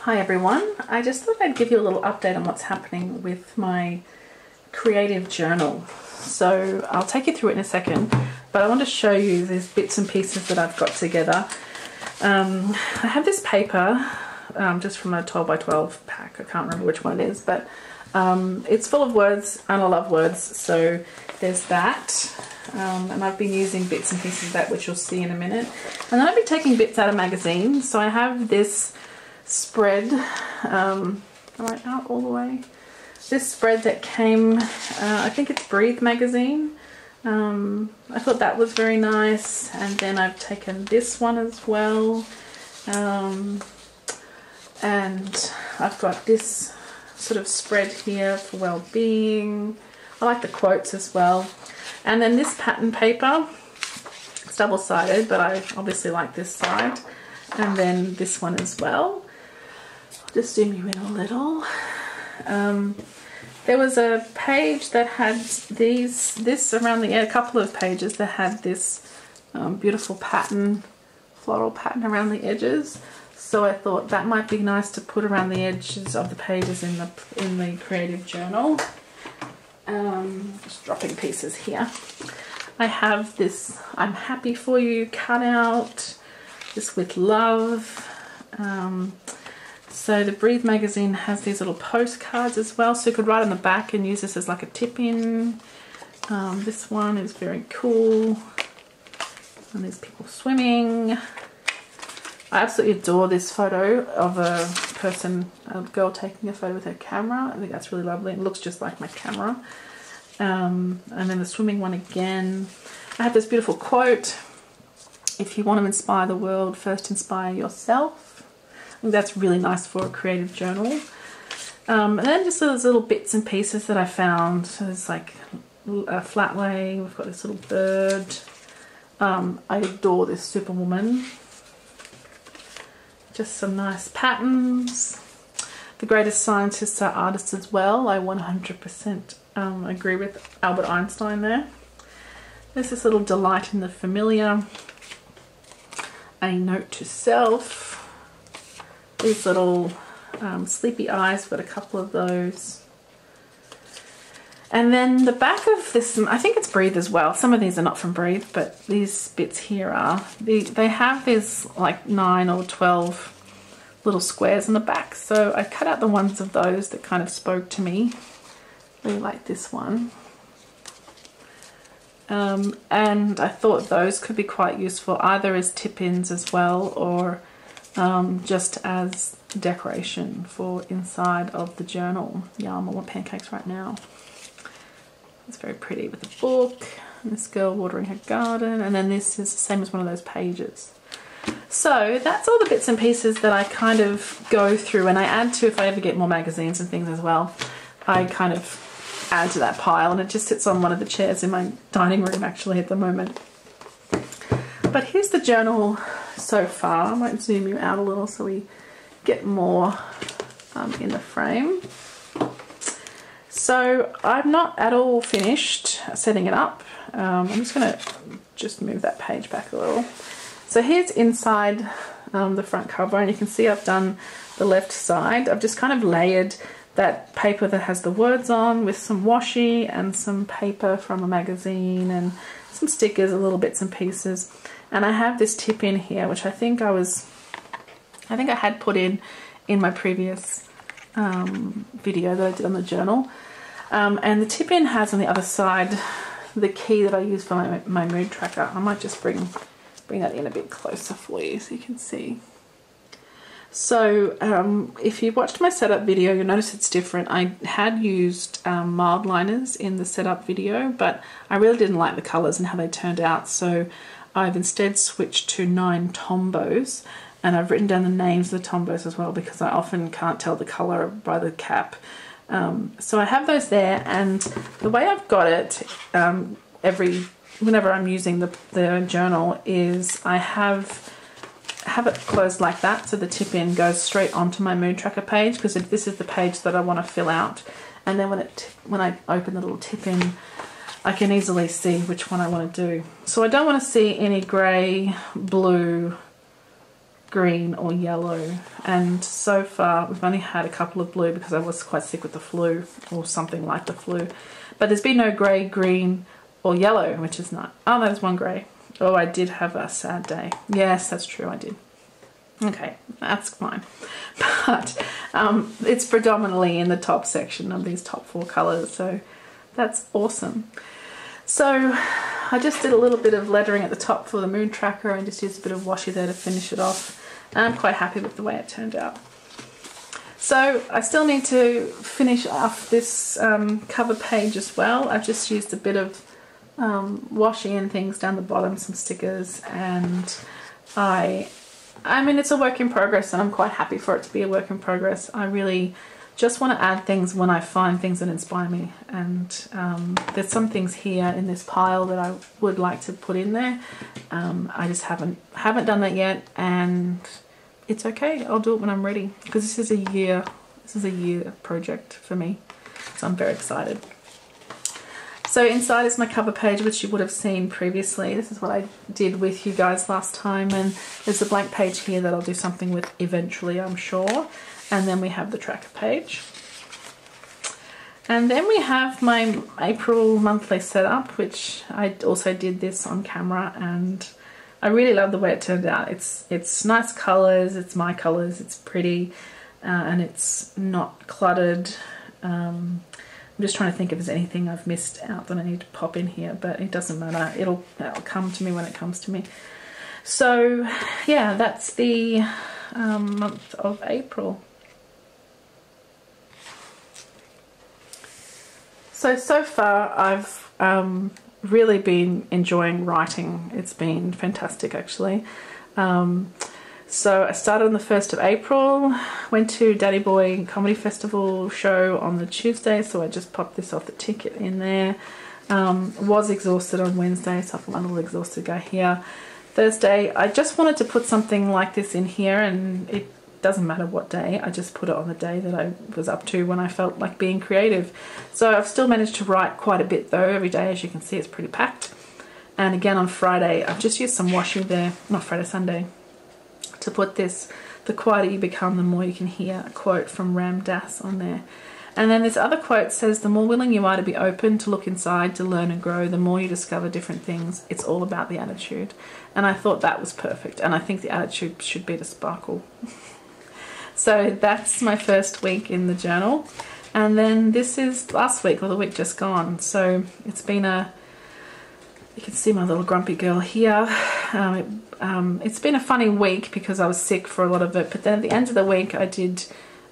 Hi everyone, I just thought I'd give you a little update on what's happening with my creative journal. So I'll take you through it in a second, but I want to show you these bits and pieces that I've got together. I have this paper just from a 12 by 12 pack. I can't remember which one it is, but it's full of words and I love words, so there's that. And I've been using bits and pieces of that, which you'll see in a minute. And then I've been taking bits out of magazines. So I have this spread, am I out all the way? This spread that came, I think it's Breathe magazine. I thought that was very nice. And then I've taken this one as well. And I've got this sort of spread here for well-being. I like the quotes as well. And then this pattern paper, it's double-sided, but I obviously like this side. And then this one as well. I'll just zoom you in a little. There was a page that had this around the edge, a couple of pages that had this beautiful pattern, floral pattern around the edges. So I thought that might be nice to put around the edges of the pages in the creative journal. Just dropping pieces here. I have this I'm happy for you cut out, this with love. So the Breathe magazine has these little postcards as well, so you could write on the back and use this as like a tip-in. This one is very cool, and there's people swimming. I absolutely adore this photo of a girl taking a photo with her camera. I think that's really lovely. It looks just like my camera. And then the swimming one again. I have this beautiful quote: if you want to inspire the world, first inspire yourself. I think that's really nice for a creative journal. And then just those little bits and pieces that I found. So there's like a flat lay. We've got this little bird. I adore this Superwoman. Just some nice patterns. The greatest scientists are artists as well. I 100% agree with Albert Einstein there. There's this little delight in the familiar. A note to self. These little sleepy eyes, got a couple of those. And then the back of this, I think it's Breathe as well. Some of these are not from Breathe, but these bits here are. They have these like 9 or 12 little squares in the back. So I cut out the ones of those that kind of spoke to me. Really like this one. And I thought those could be quite useful either as tip-ins as well, or just as decoration for inside of the journal. Yum, I want pancakes right now. It's very pretty with the book, and this girl watering her garden, and then this is the same as one of those pages. So that's all the bits and pieces that I kind of go through, and I add to, if I ever get more magazines and things as well, I kind of add to that pile, and it just sits on one of the chairs in my dining room actually at the moment. But here's the journal so far. I might zoom you out a little so we get more in the frame. So I'm not at all finished setting it up. I'm just going to move that page back a little. So here's inside the front cover, and you can see I've done the left side. I've just kind of layered that paper that has the words on with some washi and some paper from a magazine and some stickers, little bits and pieces. And I have this tip in here, which I think I had put in my previous video that I did on the journal. And the tip in has on the other side the key that I use for my mood tracker. I might just bring that in a bit closer for you so you can see. So if you watched my setup video, you'll notice it's different. I had used mild liners in the setup video, but I really didn't like the colors and how they turned out. So I've instead switched to 9 Tombos, and I've written down the names of the Tombos as well because I often can't tell the color by the cap. So I have those there, and the way I've got it whenever I'm using the journal is I have it closed like that, so the tip in goes straight onto my mood tracker page, because this is the page that I want to fill out, and then when I open the little tip in, I can easily see which one I want to do. So I don't want to see any grey, blue, green or yellow, and so far we've only had a couple of blue because I was quite sick with the flu or something like the flu, but there's been no grey, green or yellow, which is not. Oh, there's one grey. Oh, I did have a sad day. Yes, that's true, I did. Okay, that's fine. But it's predominantly in the top section of these top 4 colours, so that's awesome. So I just did a little bit of lettering at the top for the moon tracker and just used a bit of washi there to finish it off. And I'm quite happy with the way it turned out. So I still need to finish off this cover page as well. I've just used a bit of washi and things down the bottom, some stickers, and I mean, it's a work in progress, and I'm quite happy for it to be a work in progress. I really just want to add things when I find things that inspire me, and there's some things here in this pile that I would like to put in there. I just haven't done that yet, and it's okay. I'll do it when I'm ready, because this is a year project for me, so I'm very excited. So inside is my cover page, which you would have seen previously. This is what I did with you guys last time, and there's a blank page here that I'll do something with eventually, I'm sure. And then we have the tracker page. And then we have my April monthly setup, which I also did this on camera, and I really love the way it turned out. It's nice colours, it's my colours, it's pretty, and it's not cluttered. I'm just trying to think if there's anything I've missed out that I need to pop in here, but it doesn't matter. It'll come to me when it comes to me. So yeah, that's the month of April. So far I've really been enjoying writing. It's been fantastic, actually. So I started on the 1st of April, went to Daddy Boy Comedy Festival show on the Tuesday, so I just popped this off the ticket in there. Was exhausted on Wednesday, so I felt a little exhausted guy here. Thursday, I just wanted to put something like this in here, and it doesn't matter what day, I just put it on the day that I was up to when I felt like being creative. So I've still managed to write quite a bit though every day. As you can see, it's pretty packed. And again on Friday, I've just used some washi there, not Friday, Sunday, to put this, the quieter you become, the more you can hear, a quote from Ram Dass on there. And then this other quote says, the more willing you are to be open, to look inside, to learn and grow, the more you discover different things. It's all about the attitude. And I thought that was perfect. And I think the attitude should be to sparkle. So that's my first week in the journal. And then this is last week, or the week just gone. So it's been you can see my little grumpy girl here. It's been a funny week because I was sick for a lot of it, but then at the end of the week I did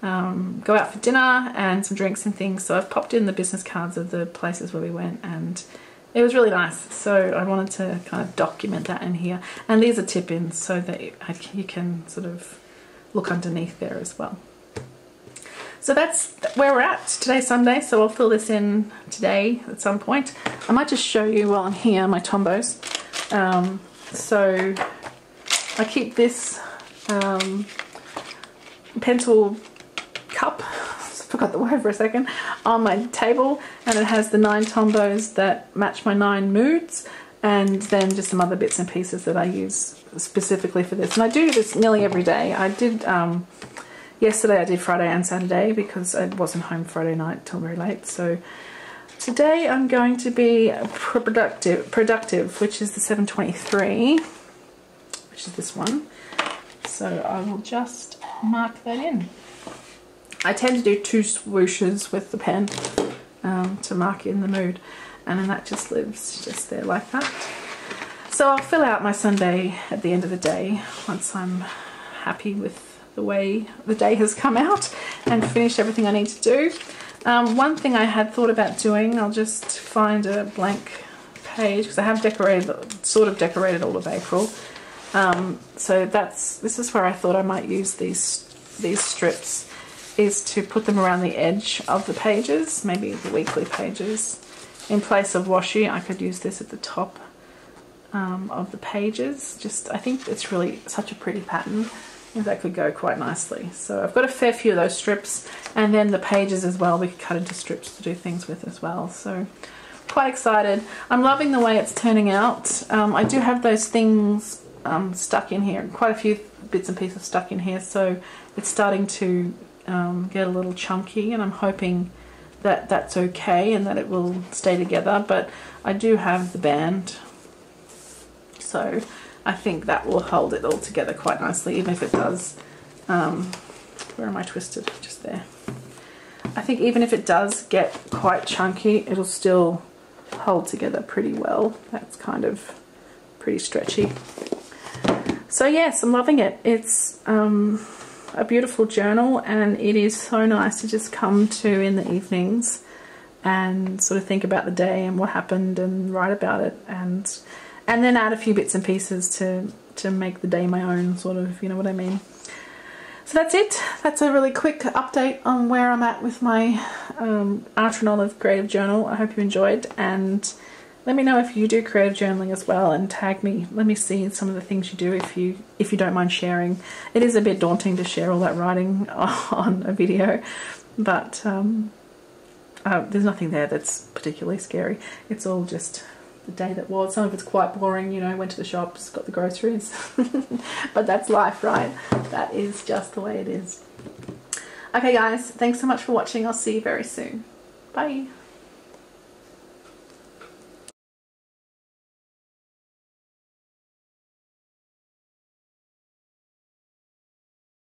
go out for dinner and some drinks and things, so I've popped in the business cards of the places where we went, and it was really nice, so I wanted to kind of document that in here. And these are tip-ins so that you can sort of look underneath there as well. So that's where we're at. Today's Sunday, so I'll fill this in today at some point. I might just show you while I'm here my Tombos. So I keep this pencil cup, forgot the word for a second, on my table, and it has the 9 Tombos that match my 9 moods, and then just some other bits and pieces that I use specifically for this. And I do this nearly every day. I did yesterday, I did Friday and Saturday because I wasn't home Friday night till very late. So today I'm going to be productive, which is the 723, which is this one. So I will just mark that in. I tend to do 2 swooshes with the pen to mark in the mood, and then that just lives just there like that. So I'll fill out my Sunday at the end of the day once I'm happy with the way the day has come out and finished everything I need to do. One thing I had thought about doing, I'll just find a blank page because I have sort of decorated all of April. So this is where I thought I might use these strips, is to put them around the edge of the pages, maybe the weekly pages. In place of washi, I could use this at the top of the pages. I think it's really such a pretty pattern. That could go quite nicely. So I've got a fair few of those strips, and then the pages as well we could cut into strips to do things with as well. So quite excited. I'm loving the way it's turning out. I do have those things stuck in here, quite a few bits and pieces stuck in here, so it's starting to get a little chunky, and I'm hoping that that's okay and that it will stay together. But I do have the band, so I think that will hold it all together quite nicely, even if it does, where am I twisted? Just there. I think even if it does get quite chunky, it'll still hold together pretty well. That's kind of pretty stretchy. So yes, I'm loving it. It's a beautiful journal, and it is so nice to just come to in the evenings and sort of think about the day and what happened and write about it, and then add a few bits and pieces to make the day my own, sort of, you know what I mean. So that's it. That's a really quick update on where I'm at with my Art and Olive creative journal. I hope you enjoyed, and let me know if you do creative journaling as well, and tag me. Let me see some of the things you do if you don't mind sharing. It is a bit daunting to share all that writing on a video, but there's nothing there that's particularly scary. It's all just the day that was. Some of it's quite boring, you know, went to the shops, got the groceries, but that's life, right? That is just the way it is. Okay guys, thanks so much for watching. I'll see you very soon. Bye.